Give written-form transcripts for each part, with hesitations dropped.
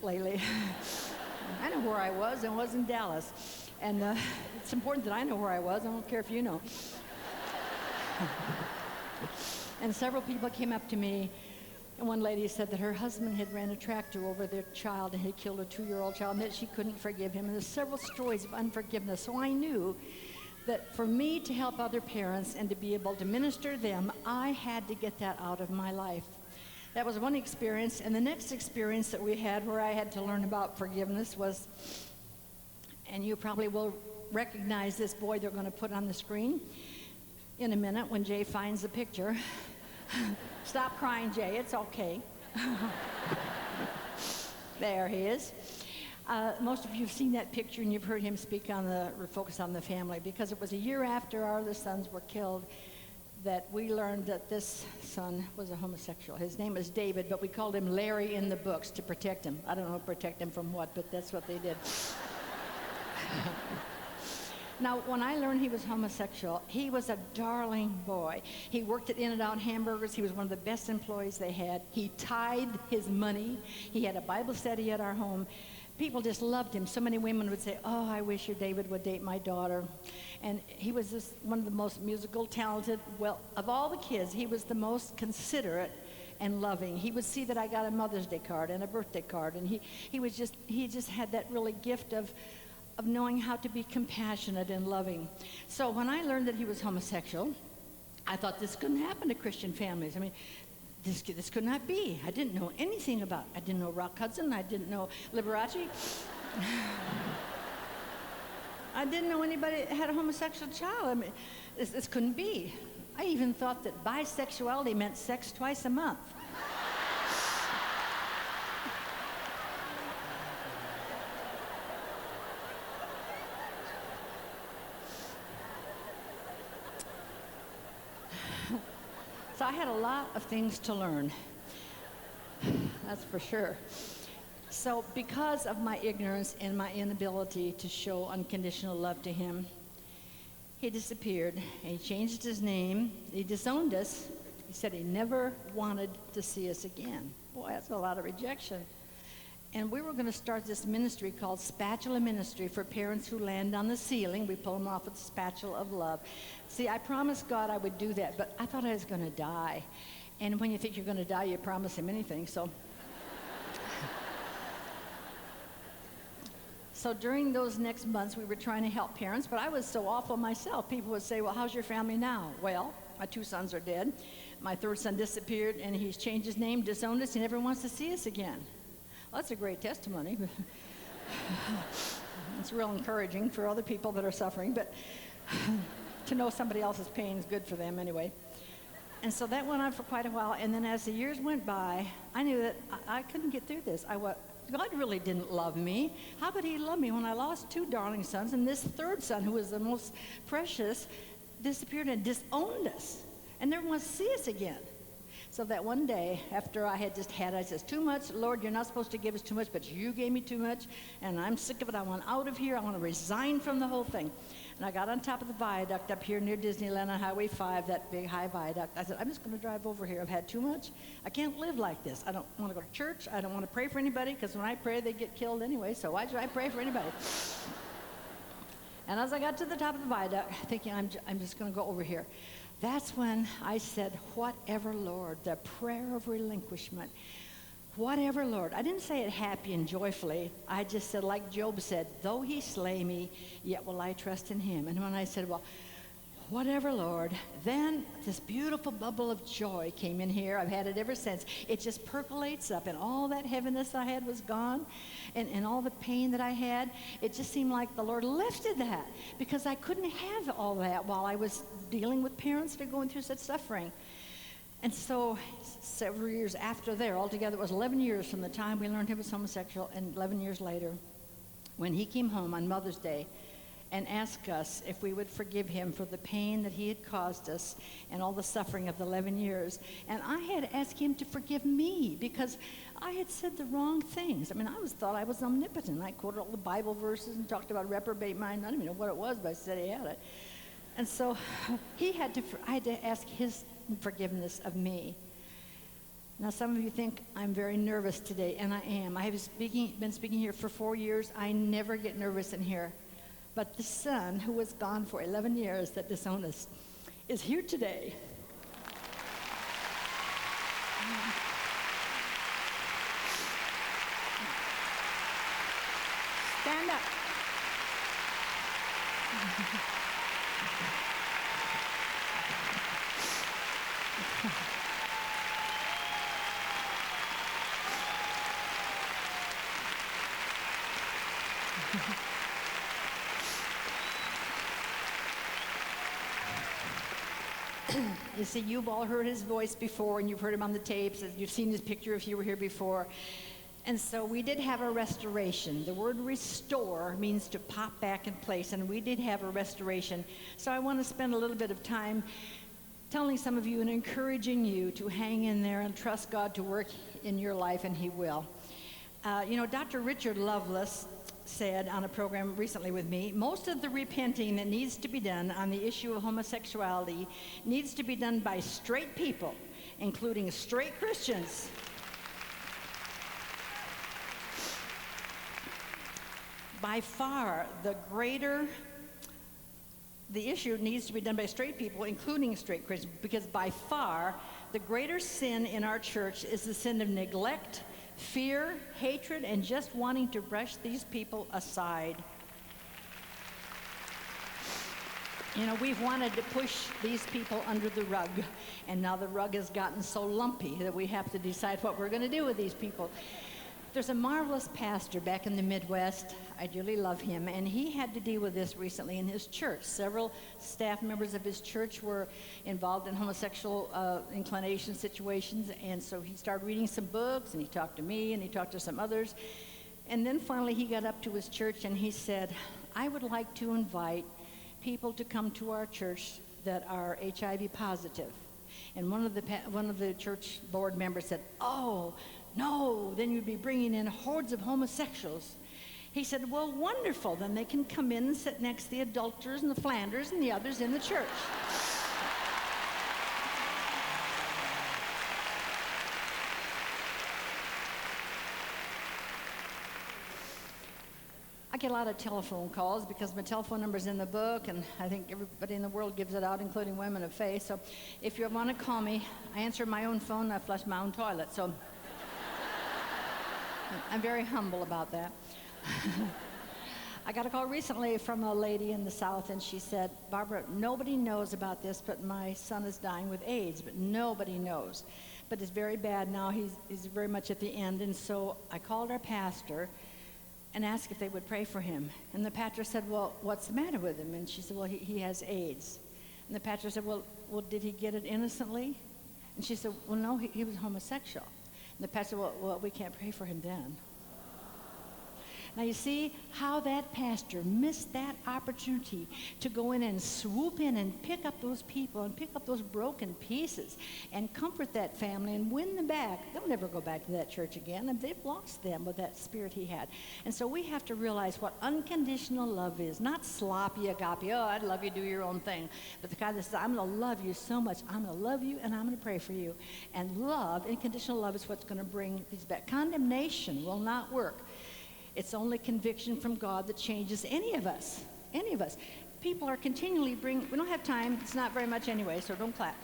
lately. I know where I was in Dallas. And it's important that I know where I was. I don't care if you know. And several people came up to me, and one lady said that her husband had ran a tractor over their child and had killed a 2-year-old child, and that she couldn't forgive him. And there's several stories of unforgiveness. So I knew that for me to help other parents and to be able to minister to them, I had to get that out of my life. That was one experience. And the next experience that we had where I had to learn about forgiveness was, and you probably will recognize this boy they're going to put on the screen in a minute when Jay finds the picture. Stop crying, Jay. It's okay. There he is. Most of you have seen that picture and you've heard him speak on the focus on the family, because it was a year after our other sons were killed that we learned that this son was a homosexual. His name is David, but we called him Larry in the books to protect him. I don't know, protect him from what, but that's what they did. Now, when I learned he was homosexual, he was a darling boy. He worked at In-N-Out Hamburgers. He was one of the best employees they had. He tithed his money. He had a Bible study at our home. People just loved him. So many women would say, oh, I wish your David would date my daughter. And he was just one of the most musical, talented. Well, of all the kids, he was the most considerate and loving. He would see that I got a Mother's Day card and a birthday card. And he just had that really gift of knowing how to be compassionate and loving. So when I learned that he was homosexual, I thought this couldn't happen to Christian families. I mean, this could not be. I didn't know anything about it. I didn't know Rock Hudson. I didn't know Liberace. I didn't know anybody that had a homosexual child. I mean, this couldn't be. I even thought that bisexuality meant sex twice a month. So I had a lot of things to learn, that's for sure. So because of my ignorance and my inability to show unconditional love to him, he disappeared, and he changed his name. He disowned us. He said he never wanted to see us again. Boy, that's a lot of rejection. And we were going to start this ministry called Spatula Ministry for parents who land on the ceiling. We pull them off with the spatula of love. See, I promised God I would do that, but I thought I was going to die. And when you think you're going to die, you promise him anything. So during those next months, we were trying to help parents, but I was so awful myself. People would say, well, how's your family now? Well, my 2 sons are dead. My 3rd son disappeared, and he's changed his name, disowned us. He never wants to see us again. Well, that's a great testimony. It's real encouraging for other people that are suffering, but to know somebody else's pain is good for them anyway. And so that went on for quite a while, and then as the years went by, I knew that I couldn't get through this. God really didn't love me. How could he love me when I lost 2 darling sons, and this 3rd son, who was the most precious, disappeared and disowned us and never wants to see us again? So that one day, after I had just had, I said, too much. Lord, you're not supposed to give us too much, but you gave me too much, and I'm sick of it. I want out of here. I want to resign from the whole thing. And I got on top of the viaduct up here near Disneyland on Highway 5, that big high viaduct. I said, I'm just going to drive over here. I've had too much. I can't live like this. I don't want to go to church. I don't want to pray for anybody, because when I pray, they get killed anyway, so why should I pray for anybody? And as I got to the top of the viaduct, thinking, I'm just going to go over here. That's when I said, whatever, Lord, the prayer of relinquishment. Whatever, Lord. I didn't say it happy and joyfully. I just said, like Job said, though he slay me, yet will I trust in him. And when I said, well, whatever, Lord, then this beautiful bubble of joy came in here. I've had it ever since. It just percolates up, and all that heaviness I had was gone, and all the pain that I had, it just seemed like the Lord lifted that, because I couldn't have all that while I was dealing with parents that are going through such suffering. And so several years after there, altogether it was 11 years from the time we learned he was homosexual, and 11 years later, when he came home on Mother's Day and asked us if we would forgive him for the pain that he had caused us and all the suffering of the 11 years. And I had asked him to forgive me because I had said the wrong things. I mean, thought I was omnipotent. I quoted all the Bible verses and talked about reprobate mind. I don't even know what it was, but I said he had it. And so I had to ask his forgiveness of me. Now, some of you think I'm very nervous today, and I am. I have been speaking here for 4 years. I never get nervous in here. But the son who was gone for 11 years that disowned us is here today. Stand up. You see, you've all heard his voice before, and you've heard him on the tapes, and you've seen his picture if you were here before. And so we did have a restoration. The word restore means to pop back in place, and we did have a restoration. So I want to spend a little bit of time telling some of you and encouraging you to hang in there and trust God to work in your life, and he will. Dr. Richard Lovelace said on a program recently with me, most of the repenting that needs to be done on the issue of homosexuality needs to be done by straight people, including straight Christians. By far, the issue needs to be done by straight people, including straight Christians, because by far, the greater sin in our church is the sin of neglect, fear, hatred, and just wanting to brush these people aside. We've wanted to push these people under the rug, and now the rug has gotten so lumpy that we have to decide what we're going to do with these people. There's a marvelous pastor back in the Midwest. I dearly love him, and he had to deal with this recently in his church. Several staff members of his church were involved in homosexual inclination situations, and so he started reading some books, and he talked to me, and he talked to some others. And then finally he got up to his church, and he said, I would like to invite people to come to our church that are HIV positive. And one of the church board members said, oh, no, then you'd be bringing in hordes of homosexuals. He said, well, wonderful. Then they can come in and sit next to the adulterers and the Flanders and the others in the church. I get a lot of telephone calls because my telephone number's in the book, and I think everybody in the world gives it out, including women of faith. So if you want to call me, I answer my own phone, I flush my own toilet. So I'm very humble about that. I got a call recently from a lady in the South, and she said, Barbara, nobody knows about this, but my son is dying with AIDS, but nobody knows. But it's very bad now. He's very much at the end. And so I called our pastor and asked if they would pray for him. And the pastor said, well, what's the matter with him? And she said, well, he has AIDS. And the pastor said, well, did he get it innocently? And she said, well, no, he was homosexual. And the pastor said, well, we can't pray for him then. Now you see how that pastor missed that opportunity to go in and swoop in and pick up those people and pick up those broken pieces and comfort that family and win them back. They'll never go back to that church again, and they've lost them with that spirit he had. And so we have to realize what unconditional love is, not sloppy agape, oh, I'd love you, do your own thing, but the kind that says, I'm going to love you so much, I'm going to love you and I'm going to pray for you. And love, unconditional love, is what's going to bring these back. Condemnation will not work. It's only conviction from God that changes any of us. Any of us. People are continually we don't have time. It's not very much anyway, so don't clap.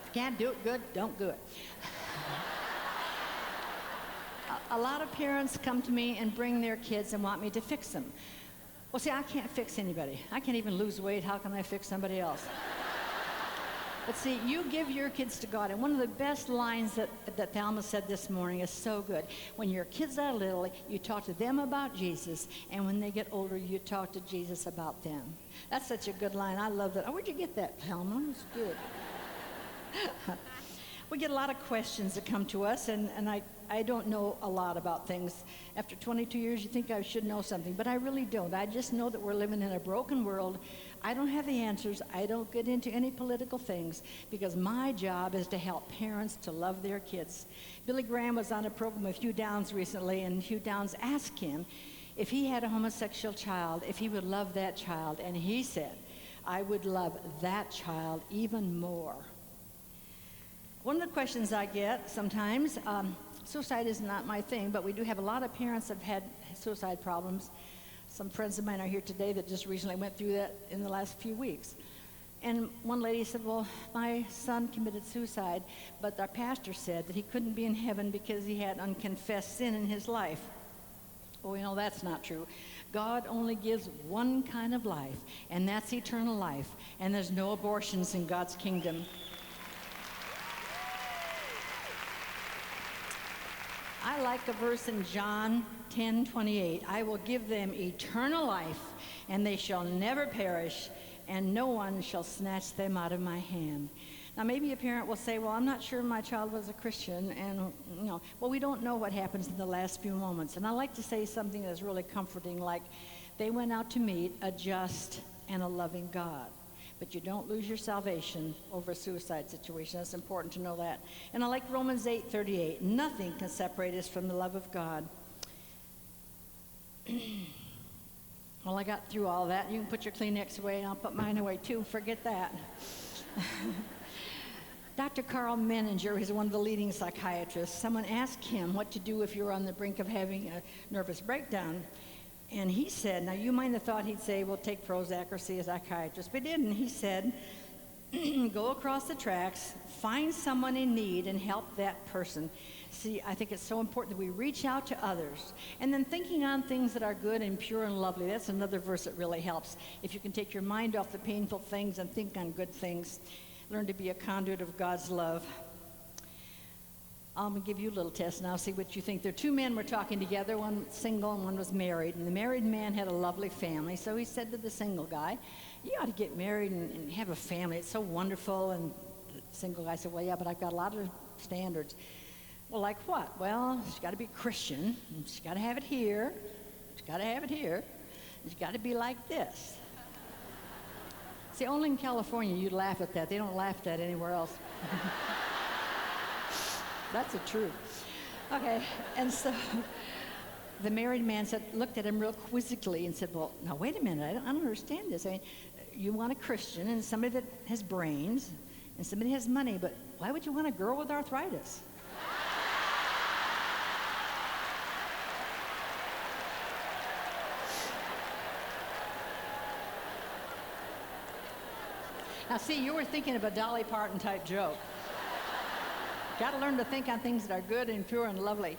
If you can't do it good, don't do it. A lot of parents come to me and bring their kids and want me to fix them. Well, see, I can't fix anybody. I can't even lose weight. How can I fix somebody else? But see, you give your kids to God. And one of the best lines that Thelma said this morning is so good. When your kids are little, you talk to them about Jesus. And when they get older, you talk to Jesus about them. That's such a good line. I love that. Oh, where'd you get that, Thelma? It's good. We get a lot of questions that come to us, and I don't know a lot about things. After 22 years, you think I should know something, but I really don't. I just know that we're living in a broken world. I don't have the answers. I don't get into any political things because my job is to help parents to love their kids. Billy Graham was on a program with Hugh Downs recently, and Hugh Downs asked him if he had a homosexual child, if he would love that child, and he said, I would love that child even more. One of the questions I get sometimes, suicide is not my thing, but we do have a lot of parents that have had suicide problems. Some friends of mine are here today that just recently went through that in the last few weeks. And one lady said, well, my son committed suicide, but our pastor said that he couldn't be in heaven because he had unconfessed sin in his life. Well, we know that's not true. God only gives one kind of life, and that's eternal life. And there's no abortions in God's kingdom. I like a verse in John 10:28. I will give them eternal life, and they shall never perish, and no one shall snatch them out of my hand. Now, maybe a parent will say, well, I'm not sure my child was a Christian, and, well, we don't know what happens in the last few moments. And I like to say something that's really comforting, like they went out to meet a just and a loving God. But you don't lose your salvation over a suicide situation. It's important to know that. And I like Romans 8:38. Nothing can separate us from the love of God. Well, I got through all that. You can put your Kleenex away, and I'll put mine away too. Forget that. Dr. Carl Menninger is one of the leading psychiatrists. Someone asked him what to do if you're on the brink of having a nervous breakdown. And he said, now you might have thought he'd say, well, take Prozac or see a psychiatrist, but he didn't. He said, go across the tracks, find someone in need, and help that person. See, I think it's so important that we reach out to others. And then thinking on things that are good and pure and lovely, that's another verse that really helps. If you can take your mind off the painful things and think on good things, learn to be a conduit of God's love. I'm going to give you a little test now, see what you think. There are two men were talking together, one single and one was married. And the married man had a lovely family, so he said to the single guy, you ought to get married and have a family. It's so wonderful. And the single guy said, well, yeah, but I've got a lot of standards. Well, like what? Well, she's got to be Christian, and she's got to have it here, she's got to have it here, and she's got to be like this. See, only in California you'd laugh at that. They don't laugh at that anywhere else. That's the truth. Okay, and so the married man looked at him real quizzically and said, well, now wait a minute, I don't understand this. I mean, you want a Christian and somebody that has brains and somebody has money, but why would you want a girl with arthritis? Now see, you were thinking of a Dolly Parton type joke. Got to learn to think on things that are good and pure and lovely.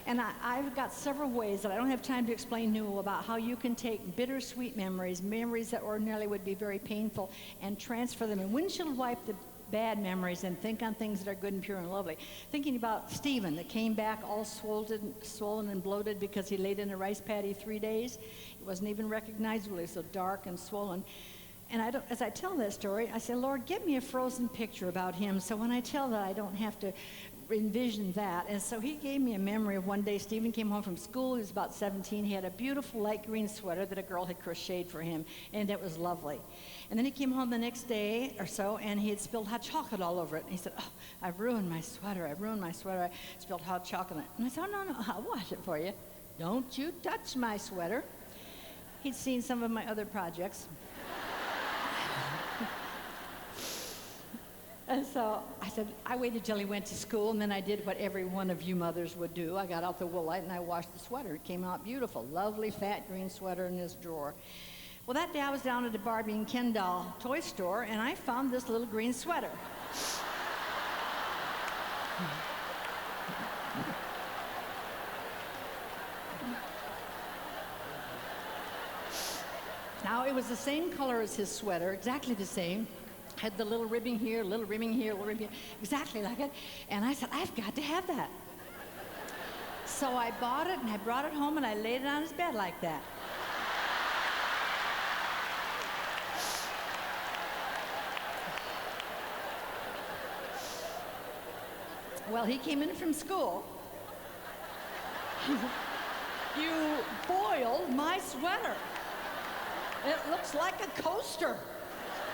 And I've got several ways that I don't have time to explain to you about how you can take bittersweet memories, memories that ordinarily would be very painful, and transfer them and windshield wipe the bad memories and think on things that are good and pure and lovely. Thinking about Stephen that came back all swollen and bloated because he laid in a rice paddy 3 days. It wasn't even recognizable. It was so dark and swollen. And as I tell that story, I say, Lord, give me a frozen picture about him so when I tell that, I don't have to envision that. And so he gave me a memory of one day Stephen came home from school. He was about 17. He had a beautiful light green sweater that a girl had crocheted for him, and it was lovely. And then he came home the next day or so, and he had spilled hot chocolate all over it. And he said, oh, I've ruined my sweater. I ruined my sweater. I spilled hot chocolate. And I said, oh, no, I'll wash it for you. Don't you touch my sweater. He'd seen some of my other projects. And so I said, I waited till he went to school, and then I did what every one of you mothers would do. I got out the Woolite and I washed the sweater. It came out beautiful. Lovely, fat green sweater in this drawer. Well, that day I was down at the Barbie and Ken doll toy store, and I found this little green sweater. Now, it was the same color as his sweater, exactly the same. Had the little ribbing here, little ribbing here, little ribbing here, exactly like it. And I said, I've got to have that. So I bought it, and I brought it home, and I laid it on his bed like that. Well, he came in from school. You boiled my sweater. It looks like a coaster.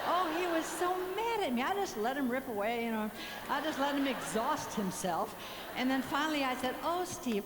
Oh, he was so mad at me. I just let him rip away, I just let him exhaust himself. And then finally I said, oh, Steve,